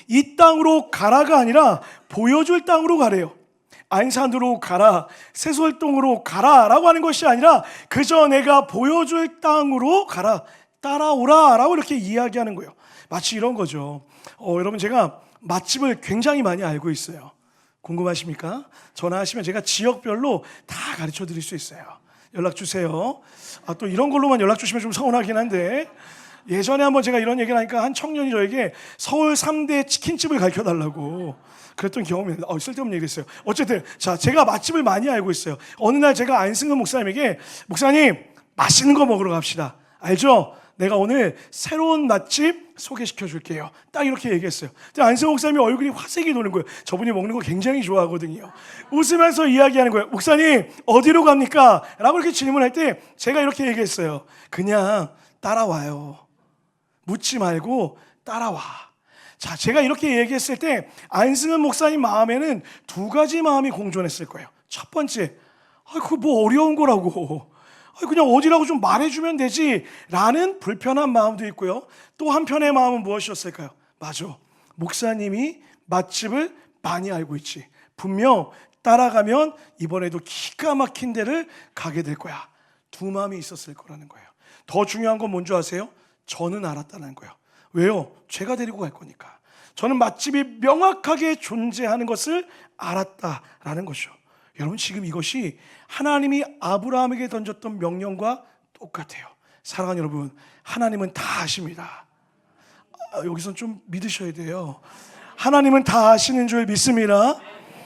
A: 이 땅으로 가라가 아니라 보여줄 땅으로 가래요. 안산으로 가라, 세솔동으로 가라라고 하는 것이 아니라 그저 내가 보여줄 땅으로 가라, 따라오라 라고 이렇게 이야기하는 거예요. 마치 이런 거죠. 여러분, 제가 맛집을 굉장히 많이 알고 있어요. 궁금하십니까? 전화하시면 제가 지역별로 다 가르쳐 드릴 수 있어요. 연락 주세요. 또 이런 걸로만 연락 주시면 좀 서운하긴 한데, 예전에 한번 제가 이런 얘기를 하니까 한 청년이 저에게 서울 3대 치킨집을 가르쳐 달라고 그랬던 경험이 있는데, 쓸데없는 얘기를 했어요. 어쨌든, 자, 제가 맛집을 많이 알고 있어요. 어느 날 제가 안승근 목사님에게, 목사님, 맛있는 거 먹으러 갑시다. 알죠? 내가 오늘 새로운 맛집 소개시켜 줄게요. 딱 이렇게 얘기했어요. 안승근 목사님이 얼굴이 화색이 도는 거예요. 저분이 먹는 거 굉장히 좋아하거든요. 웃으면서 이야기하는 거예요. 목사님, 어디로 갑니까? 라고 이렇게 질문할 때 제가 이렇게 얘기했어요. 그냥 따라와요. 묻지 말고 따라와. 자, 제가 이렇게 얘기했을 때 안승은 목사님 마음에는 두 가지 마음이 공존했을 거예요. 첫 번째, 그거 뭐 어려운 거라고, 그냥 어디라고 좀 말해주면 되지 라는 불편한 마음도 있고요. 또 한편의 마음은 무엇이었을까요? 맞아, 목사님이 맛집을 많이 알고 있지, 분명 따라가면 이번에도 기가 막힌 데를 가게 될 거야. 두 마음이 있었을 거라는 거예요. 더 중요한 건 뭔지 아세요? 저는 알았다는 거예요. 왜요? 제가 데리고 갈 거니까. 저는 맛집이 명확하게 존재하는 것을 알았다라는 것이죠. 여러분, 지금 이것이 하나님이 아브라함에게 던졌던 명령과 똑같아요. 사랑하는 여러분, 하나님은 다 아십니다. 여기선 좀 믿으셔야 돼요. 하나님은 다 아시는 줄 믿습니다.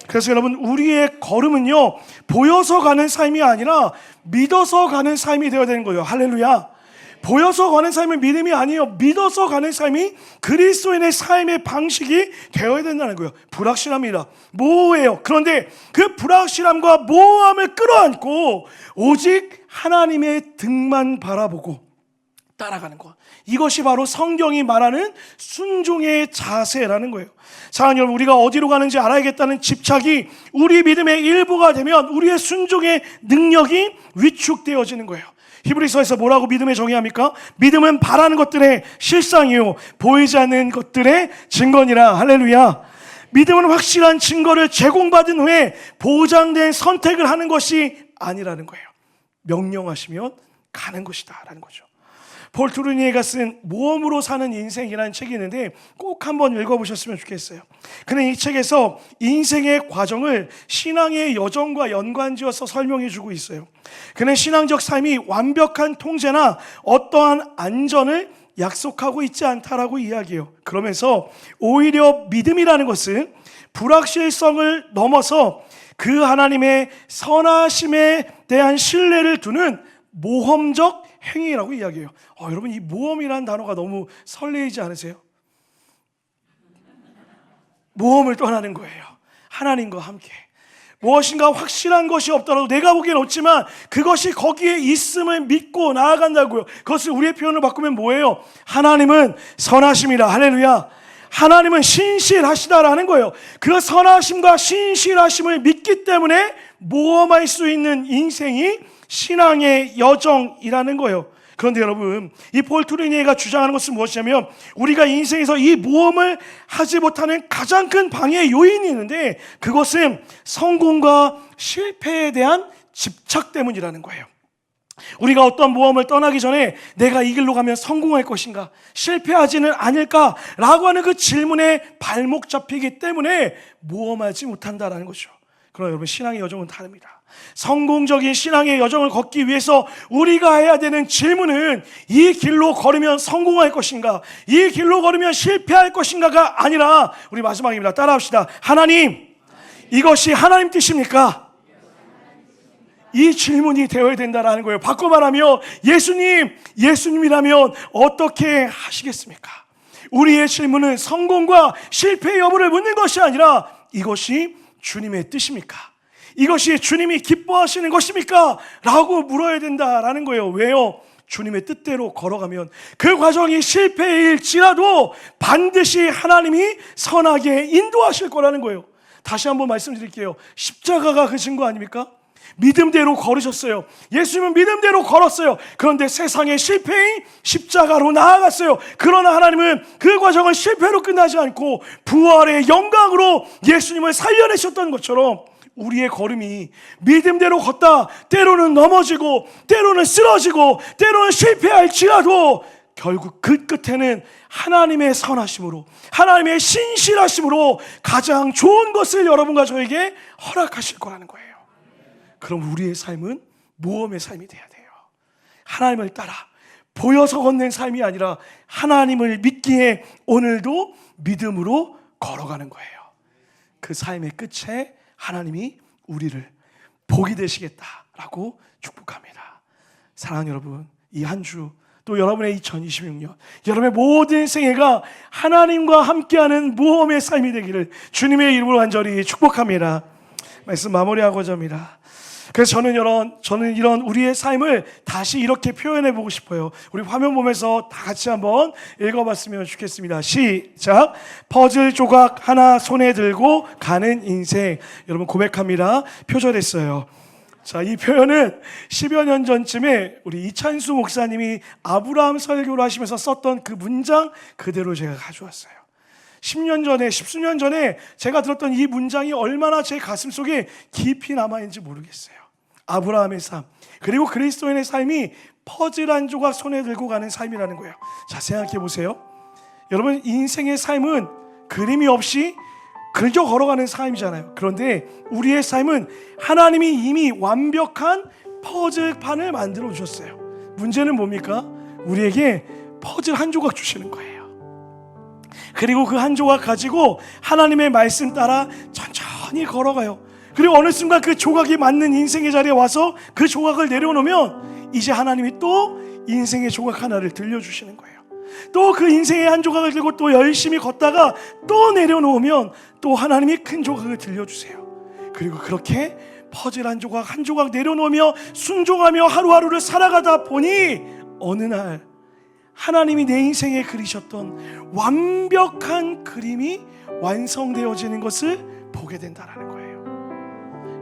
A: 그래서 여러분, 우리의 걸음은요, 보여서 가는 삶이 아니라 믿어서 가는 삶이 되어야 되는 거예요. 할렐루야. 보여서 가는 삶은 믿음이 아니에요. 믿어서 가는 삶이 그리스도인의 삶의 방식이 되어야 된다는 거예요. 불확실합니다. 모호해요. 그런데 그 불확실함과 모호함을 끌어안고 오직 하나님의 등만 바라보고 따라가는 것, 이것이 바로 성경이 말하는 순종의 자세라는 거예요. 사랑하는 여러분, 우리가 어디로 가는지 알아야겠다는 집착이 우리 믿음의 일부가 되면 우리의 순종의 능력이 위축되어지는 거예요. 히브리서에서 뭐라고 믿음에 정의합니까? 믿음은 바라는 것들의 실상이요, 보이지 않는 것들의 증거니라. 할렐루야. 믿음은 확실한 증거를 제공받은 후에 보장된 선택을 하는 것이 아니라는 거예요. 명령하시면 가는 것이다 라는 거죠. 폴 투르니에가 쓴 모험으로 사는 인생이라는 책이 있는데 꼭 한번 읽어보셨으면 좋겠어요. 그는 이 책에서 인생의 과정을 신앙의 여정과 연관지어서 설명해주고 있어요. 그는 신앙적 삶이 완벽한 통제나 어떠한 안전을 약속하고 있지 않다라고 이야기해요. 그러면서 오히려 믿음이라는 것은 불확실성을 넘어서 그 하나님의 선하심에 대한 신뢰를 두는 모험적 행위라고 이야기해요. 여러분, 이 모험이라는 단어가 너무 설레이지 않으세요? 모험을 떠나는 거예요. 하나님과 함께. 무엇인가 확실한 것이 없더라도 내가 보기엔 없지만 그것이 거기에 있음을 믿고 나아간다고요. 그것을 우리의 표현을 바꾸면 뭐예요? 하나님은 선하심이라. 할렐루야. 하나님은 신실하시다라는 거예요. 그 선하심과 신실하심을 믿기 때문에 모험할 수 있는 인생이 신앙의 여정이라는 거예요. 그런데 여러분, 이 폴 트루니에가 주장하는 것은 무엇이냐면 우리가 인생에서 이 모험을 하지 못하는 가장 큰 방해 요인이 있는데 그것은 성공과 실패에 대한 집착 때문이라는 거예요. 우리가 어떤 모험을 떠나기 전에 내가 이 길로 가면 성공할 것인가, 실패하지는 않을까라고 하는 그 질문에 발목 잡히기 때문에 모험하지 못한다라는 거죠. 그러나 여러분, 신앙의 여정은 다릅니다. 성공적인 신앙의 여정을 걷기 위해서 우리가 해야 되는 질문은 이 길로 걸으면 성공할 것인가, 이 길로 걸으면 실패할 것인가가 아니라, 우리 마지막입니다. 따라합시다. 하나님, 이것이 하나님 뜻입니까? 이 질문이 되어야 된다는 거예요. 바꿔 말하면 예수님이라면 어떻게 하시겠습니까? 우리의 질문은 성공과 실패 여부를 묻는 것이 아니라 이것이 주님의 뜻입니까? 이것이 주님이 기뻐하시는 것입니까? 라고 물어야 된다라는 거예요. 왜요? 주님의 뜻대로 걸어가면 그 과정이 실패일지라도 반드시 하나님이 선하게 인도하실 거라는 거예요. 다시 한번 말씀드릴게요. 십자가가 그 증거 아닙니까? 믿음대로 걸으셨어요. 예수님은 믿음대로 걸었어요. 그런데 세상의 실패인 십자가로 나아갔어요. 그러나 하나님은 그 과정은 실패로 끝나지 않고 부활의 영광으로 예수님을 살려내셨던 것처럼 우리의 걸음이 믿음대로 걷다 때로는 넘어지고 때로는 쓰러지고 때로는 실패할지라도 결국 그 끝에는 하나님의 선하심으로, 하나님의 신실하심으로 가장 좋은 것을 여러분과 저에게 허락하실 거라는 거예요. 그럼 우리의 삶은 모험의 삶이 돼야 돼요. 하나님을 따라 보여서 걷는 삶이 아니라 하나님을 믿기에 오늘도 믿음으로 걸어가는 거예요. 그 삶의 끝에 하나님이 우리를 복이 되시겠다라고 축복합니다. 사랑하는 여러분, 이 한 주 또 여러분의 2026년 여러분의 모든 생애가 하나님과 함께하는 모험의 삶이 되기를 주님의 이름으로 간절히 축복합니다. 말씀 마무리하고자 합니다. 그래서 저는 이런 우리의 삶을 다시 이렇게 표현해 보고 싶어요. 우리 화면 보면서 다 같이 한번 읽어봤으면 좋겠습니다. 시작. 퍼즐 조각 하나 손에 들고 가는 인생. 여러분 고백합니다. 표절했어요. 자, 이 표현은 10여 년 전쯤에 우리 이찬수 목사님이 아브라함 설교를 하시면서 썼던 그 문장 그대로 제가 가져왔어요. 10년 전에, 십수년 전에 제가 들었던 이 문장이 얼마나 제 가슴 속에 깊이 남아있는지 모르겠어요. 아브라함의 삶, 그리고 그리스도인의 삶이 퍼즐 한 조각 손에 들고 가는 삶이라는 거예요. 자, 생각해 보세요. 여러분, 인생의 삶은 그림이 없이 그저 걸어가는 삶이잖아요. 그런데 우리의 삶은 하나님이 이미 완벽한 퍼즐판을 만들어 주셨어요. 문제는 뭡니까? 우리에게 퍼즐 한 조각 주시는 거예요. 그리고 그 한 조각 가지고 하나님의 말씀 따라 천천히 걸어가요. 그리고 어느 순간 그 조각이 맞는 인생의 자리에 와서 그 조각을 내려놓으면 이제 하나님이 또 인생의 조각 하나를 들려주시는 거예요. 또 그 인생의 한 조각을 들고 또 열심히 걷다가 또 내려놓으면 또 하나님이 큰 조각을 들려주세요. 그리고 그렇게 퍼즐 한 조각 내려놓으며 순종하며 하루하루를 살아가다 보니 어느 날 하나님이 내 인생에 그리셨던 완벽한 그림이 완성되어지는 것을 보게 된다는 거예요.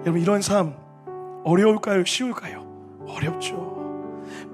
A: 여러분, 이런 삶 어려울까요? 쉬울까요? 어렵죠.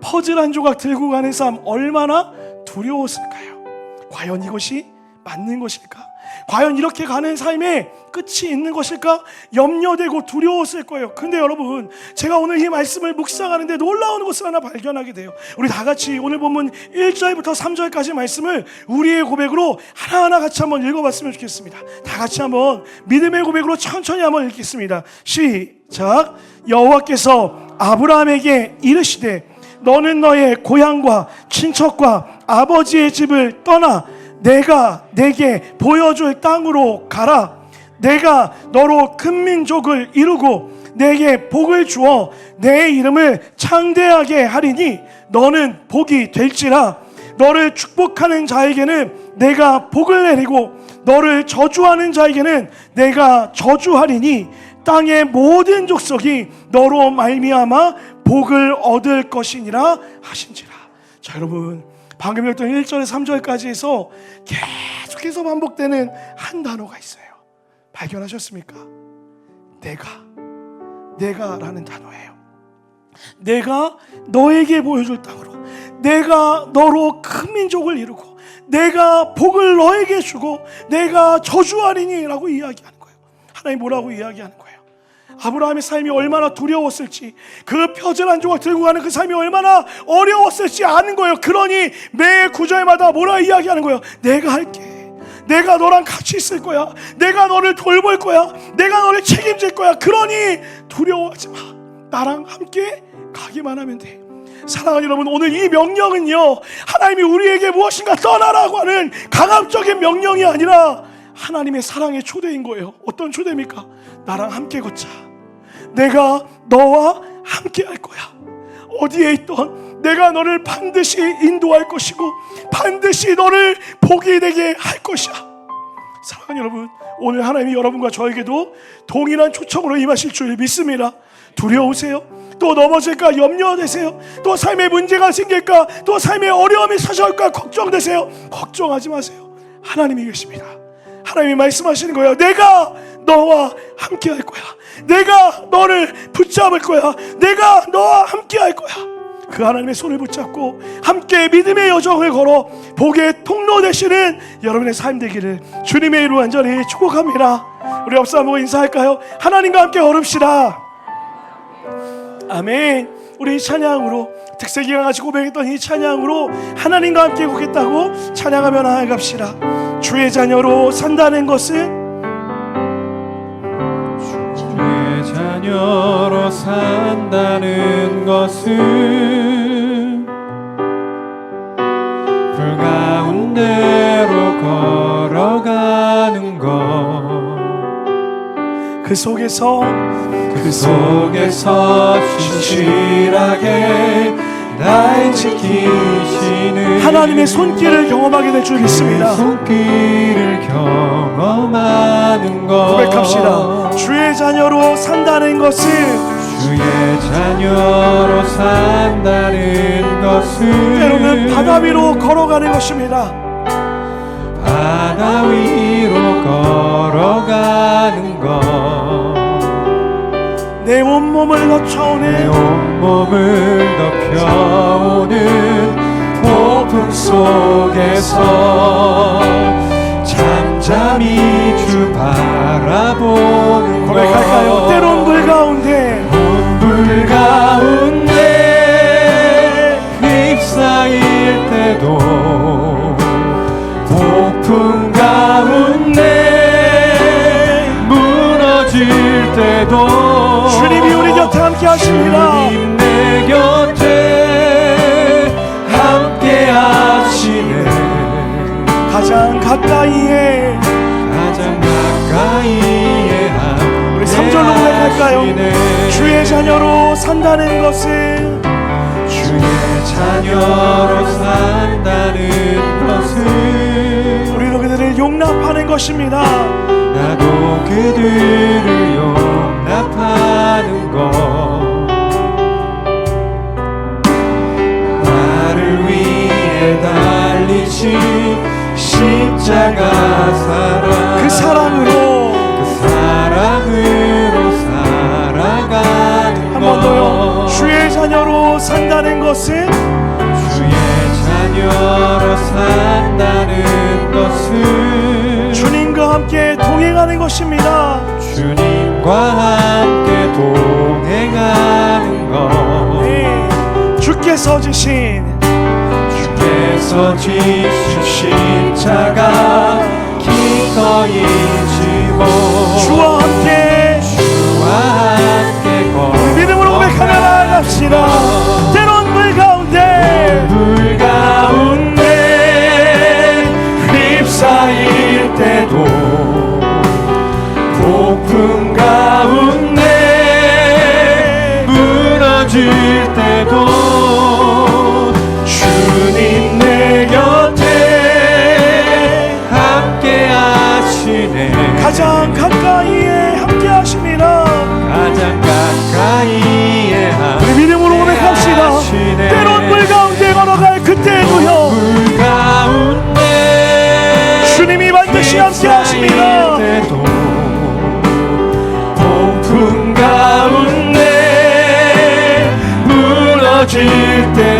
A: 퍼즐 한 조각 들고 가는 삶 얼마나 두려웠을까요? 과연 이것이 맞는 것일까? 과연 이렇게 가는 삶에 끝이 있는 것일까? 염려되고 두려웠을 거예요. 근데 여러분, 제가 오늘 이 말씀을 묵상하는데 놀라운 것을 하나 발견하게 돼요. 우리 다 같이 오늘 본문 1절부터 3절까지 말씀을 우리의 고백으로 하나하나 같이 한번 읽어봤으면 좋겠습니다. 다 같이 한번 믿음의 고백으로 천천히 한번 읽겠습니다. 시작. 여호와께서 아브라함에게 이르시되 너는 너의 고향과 친척과 아버지의 집을 떠나 내가 내게 보여줄 땅으로 가라. 내가 너로 큰 민족을 이루고 내게 복을 주어 내 이름을 창대하게 하리니 너는 복이 될지라. 너를 축복하는 자에게는 내가 복을 내리고 너를 저주하는 자에게는 내가 저주하리니 땅의 모든 족속이 너로 말미암아 복을 얻을 것이니라 하신지라. 자, 여러분, 방금 읽던 1절에서 3절까지 해서 계속해서 반복되는 한 단어가 있어요. 발견하셨습니까? 내가라는 단어예요. 내가 너에게 보여줄 땅으로, 내가 너로 큰 민족을 이루고, 내가 복을 너에게 주고 내가 저주하리니 라고 이야기하는 거예요. 하나님 뭐라고 이야기하는 거예요? 아브라함의 삶이 얼마나 두려웠을지, 그 벼슬한 조각 들고 가는 그 삶이 얼마나 어려웠을지 아는 거예요. 그러니 매 구절마다 뭐라 이야기하는 거예요? 내가 할게, 내가 너랑 같이 있을 거야, 내가 너를 돌볼 거야, 내가 너를 책임질 거야. 그러니 두려워하지 마, 나랑 함께 가기만 하면 돼. 사랑하는 여러분, 오늘 이 명령은요, 하나님이 우리에게 무엇인가 떠나라고 하는 강압적인 명령이 아니라 하나님의 사랑의 초대인 거예요. 어떤 초대입니까? 나랑 함께 걷자. 내가 너와 함께 할 거야. 어디에 있던 내가 너를 반드시 인도할 것이고 반드시 너를 복이 되게 할 것이야. 사랑하는 여러분, 오늘 하나님이 여러분과 저에게도 동일한 초청으로 임하실 줄 믿습니다. 두려우세요? 또 넘어질까 염려되세요? 또 삶에 문제가 생길까? 또 삶에 어려움이 찾아올까 걱정되세요? 걱정하지 마세요. 하나님이 계십니다. 하나님이 말씀하시는 거예요. 내가 너와 함께 할 거야. 내가 너를 붙잡을 거야. 내가 너와 함께 할 거야. 그 하나님의 손을 붙잡고 함께 믿음의 여정을 걸어 복의 통로 되시는 여러분의 삶 되기를 주님의 이름으로 간절히 축복합니다. 우리 옆사 보고 인사할까요? 하나님과 함께 걸읍시다. 아멘. 우리 찬양으로, 특세기가 같이 고백했던 이 찬양으로 하나님과 함께 걷겠다고 찬양하며 나아갑시다. 주의 자녀로 산다는 것은,
B: 주의 자녀로 산다는 것은 불 가운데로 걸어가는 것,
A: 그 속에서
B: 신실하게 날 지키시는
A: 하나님의 손길을 경험하게 될 줄 믿습니다.
B: 손길을 경험하는 것,
A: 고백합시다. 주의 자녀로 산다는 것은,
B: 주의 자녀로 산다는 것은
A: 때로는 바다 위로 걸어가는 것입니다.
B: 바다 위로 걸어가는 것,
A: 내 온몸을
B: 내
A: 덮쳐오는
B: 온몸을 덮여오는 폭풍 속에서 잠잠히 주 바라보는
A: 고백할까요?
B: 것,
A: 때론 불 가운데
B: 불 가운데 휩싸일 때도, 폭풍 가운데 무너질 때도
A: 주님이 우리 곁에 함께 하십니다.
B: 주님 내 곁에 함께 하시네.
A: 가장 가까이에 우리 3절로 고백할까요? 주의 자녀로 산다는 것은,
B: 주의 자녀로 산다는 것은
A: 우리도 그들을 용납하는 것입니다.
B: 나도 그들을 용납하는 것, 나를 위해 달리신 십자가 사랑,
A: 그 사랑으로
B: 살아가는
A: 한 번 더요. 주의 자녀로 산다는 것은,
B: 주의 자녀로 산다는 것은
A: 주님과 함께 동행하는 것입니다.
B: 주님과 함께 동행하는 것,
A: 네. 주께서 지신
B: 십자가 기꺼이 지고
A: 주와 함께 믿음으로 고백하며 나아갑시다. 때론 불 가운데
B: 휩싸일 때도, 폭풍 가운데 무너질 때도 주님 내 곁에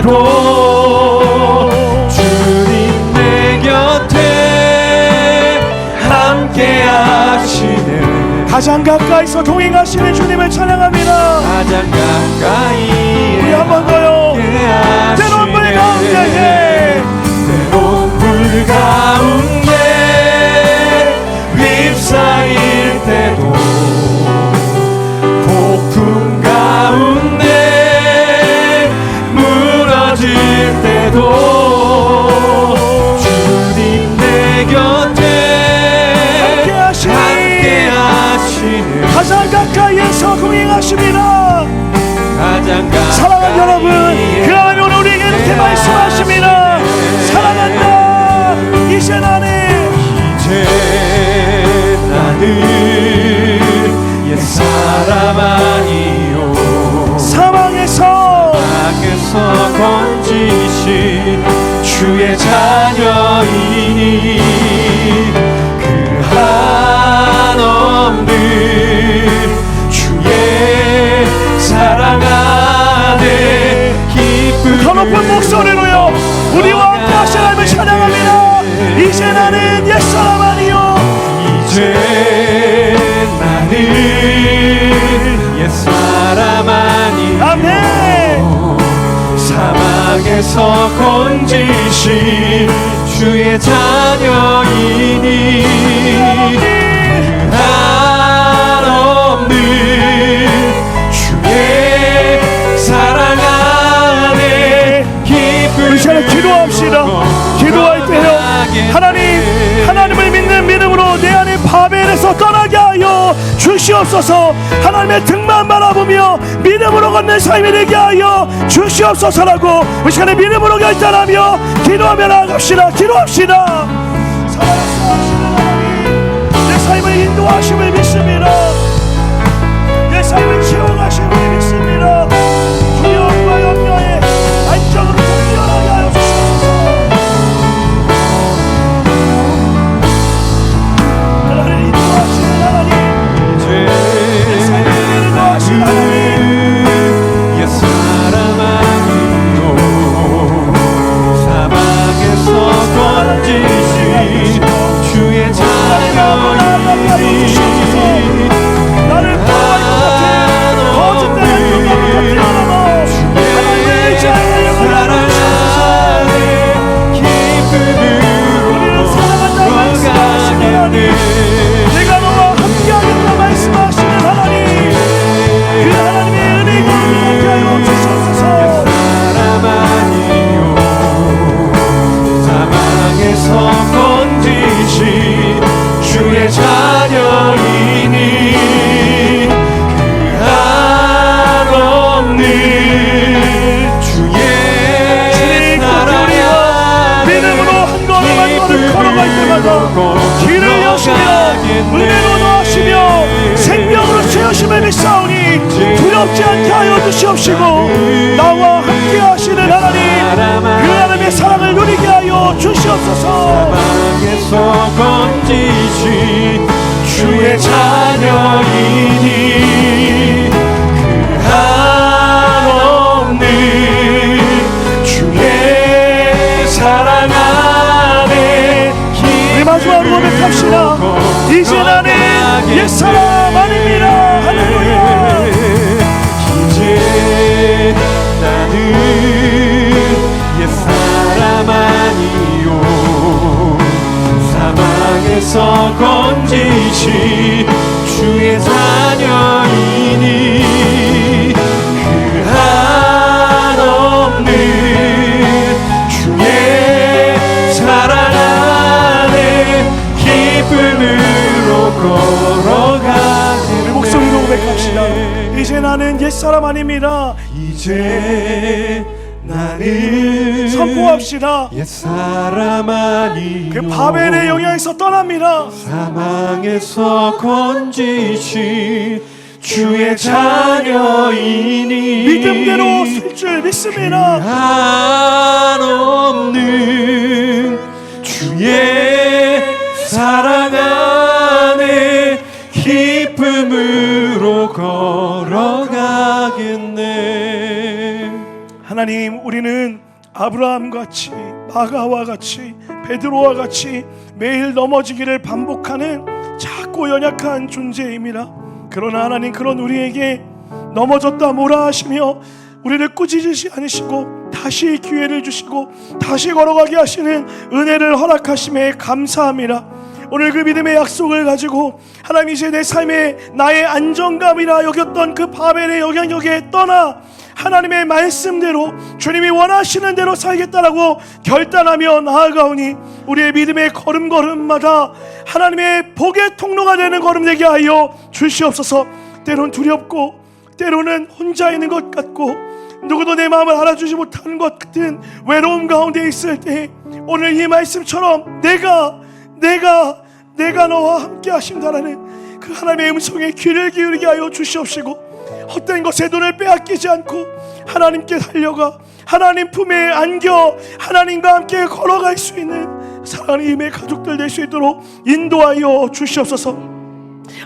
B: 때도 주님 내 곁에 함께 하시네.
A: 가장 가까이서 동행하시는 주님을 찬양합니다.
B: 가장 가까이
A: 우리 한 번 더요. 때론 물 가운데
B: 때론 물 가운데 휩싸일 때도 폭풍 가운데 무너질 때도 주님 내 곁에 함께 하시는
A: 가장 가까이에서 동행하십니다.
B: 가장 가까이
A: 사랑하는 여러분, 그 하나님 오늘 우리에게 이렇게 말씀하십니다. 사랑한다. 이제 나는
B: 옛사람 아니요
A: 사망에서
B: 건지신 주의 자녀이니 그 한없는 주의 사랑 안에 기쁨을
A: 더 높은 목소리로요 우리와 함께 하신 하나님을 찬양합니다. 이제 나는 옛사람 아니요
B: 이제 나는 옛사람 아니요
A: 아멘.
B: 사망에서 건지신 주의 자녀이니 한없는 주의 사랑 안에 기쁨을
A: 이 시간에 기도합시다. 기도할 때요 하나님을 믿는 믿음으로 내 안에 바벨에서 떠나게 하여 주시옵소서. 하나님의 등만 바라보며 믿음으로 걷는 삶이 되게 하여 주시옵소서라고 이 시간에 믿음으로 결단하며 기도하며 나아갑시다. 기도합시다. 살아계시는 하나님, 내 삶을 인도하심을 믿습니다. 내 삶을 채워가심을 믿습니다. 주의 영과 염려에 안정으로 뛰어나게 하여 주시옵소서. 나를 인도하시는 하나님, 내 삶을 인도하시는 하나님,
B: 옛사람 아니요 사막에서 건지신 주의 자녀이니
A: 나를 보호할 것 같은 거짓된 능력으로 뛰어넘어 하나님의 자녀를
B: 사랑 안에 기쁨으로
A: 사랑한다고 말씀하시는 하나님, 내가 너와 함께하겠다 말씀하시는 하나님, 그 하나님의 은혜가 함께 하여 주시옵소서.
B: 사람 아니요 사망에서 건지신 주의 자녀이니 그 한없는 주의 사랑 안에
A: 믿음으로 한 걸음 한 걸음 걸어갈 때마다 길을 여시며 은혜로 도하시며 생명으로 채우심을 믿사오니 두렵지 않게 하여 주시옵시고 나와 함께 하시는 하나님, 그 하나님의 사랑을 누리게 하여 주시옵소서.
B: 사망에서 건지신 주의 자녀이니 그 한없는 주의 사랑 안에
A: 우리 마지막으로 고백합시다. 이제 나는 옛사람 아닙니다. 할렐루야.
B: 이제 나는 옛사람 아니요 사망에서 건지신 주의 자녀이니 그 한없는 주의 사랑 안에 기쁨으로 걸어가는
A: 목소리로 고백합시다. 이제 나는 옛사람 아닙니다.
B: 이제 나는
A: 선포합시다.
B: 옛사람 아니요
A: 그 바벨의 영향에서 떠납니다.
B: 사망에서 건지신 주의 자녀이니
A: 믿음대로 설 줄 믿습니다.
B: 한없는 주의 사랑 안에 기쁨으로 걸어가겠네.
A: 하나님, 우리는 아브라함 같이, 마가와 같이, 베드로와 같이 매일 넘어지기를 반복하는 작고 연약한 존재입니다. 그러나 하나님, 그런 우리에게 넘어졌다 뭐라 하시며 우리를 꾸짖으시 않으시고 다시 기회를 주시고 다시 걸어가게 하시는 은혜를 허락하심에 감사합니다. 오늘 그 믿음의 약속을 가지고 하나님, 이제 내 삶에 나의 안정감이라 여겼던 그 바벨의 영향력에 떠나 하나님의 말씀대로 주님이 원하시는 대로 살겠다라고 결단하며 나아가오니 우리의 믿음의 걸음걸음마다 하나님의 복의 통로가 되는 걸음 되게 하여 주시옵소서. 때론 두렵고 때로는 혼자 있는 것 같고 누구도 내 마음을 알아주지 못하는 것 같은 외로움 가운데 있을 때 오늘 이 말씀처럼 내가 너와 함께 하신다라는 그 하나님의 음성에 귀를 기울이게 하여 주시옵시고, 헛된 것에 눈을 빼앗기지 않고 하나님께 달려가 하나님 품에 안겨 하나님과 함께 걸어갈 수 있는 사랑하는 힘의 가족들 될 수 있도록 인도하여 주시옵소서.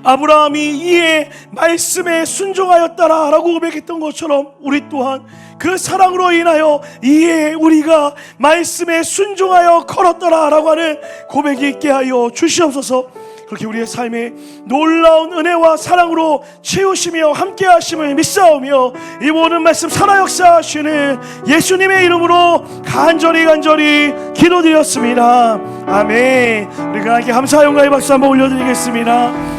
A: 아브라함이 이에 말씀에 순종하였다라 라고 고백했던 것처럼 우리 또한 그 사랑으로 인하여 이에 우리가 말씀에 순종하여 걸었더라 라고 하는 고백이 있게 하여 주시옵소서. 그렇게 우리의 삶에 놀라운 은혜와 사랑으로 채우시며 함께 하심을 믿사오며 이 모든 말씀 살아 역사하시는 예수님의 이름으로 간절히 기도드렸습니다. 아멘. 우리가 함께 감사 영광의 박수 한번 올려드리겠습니다.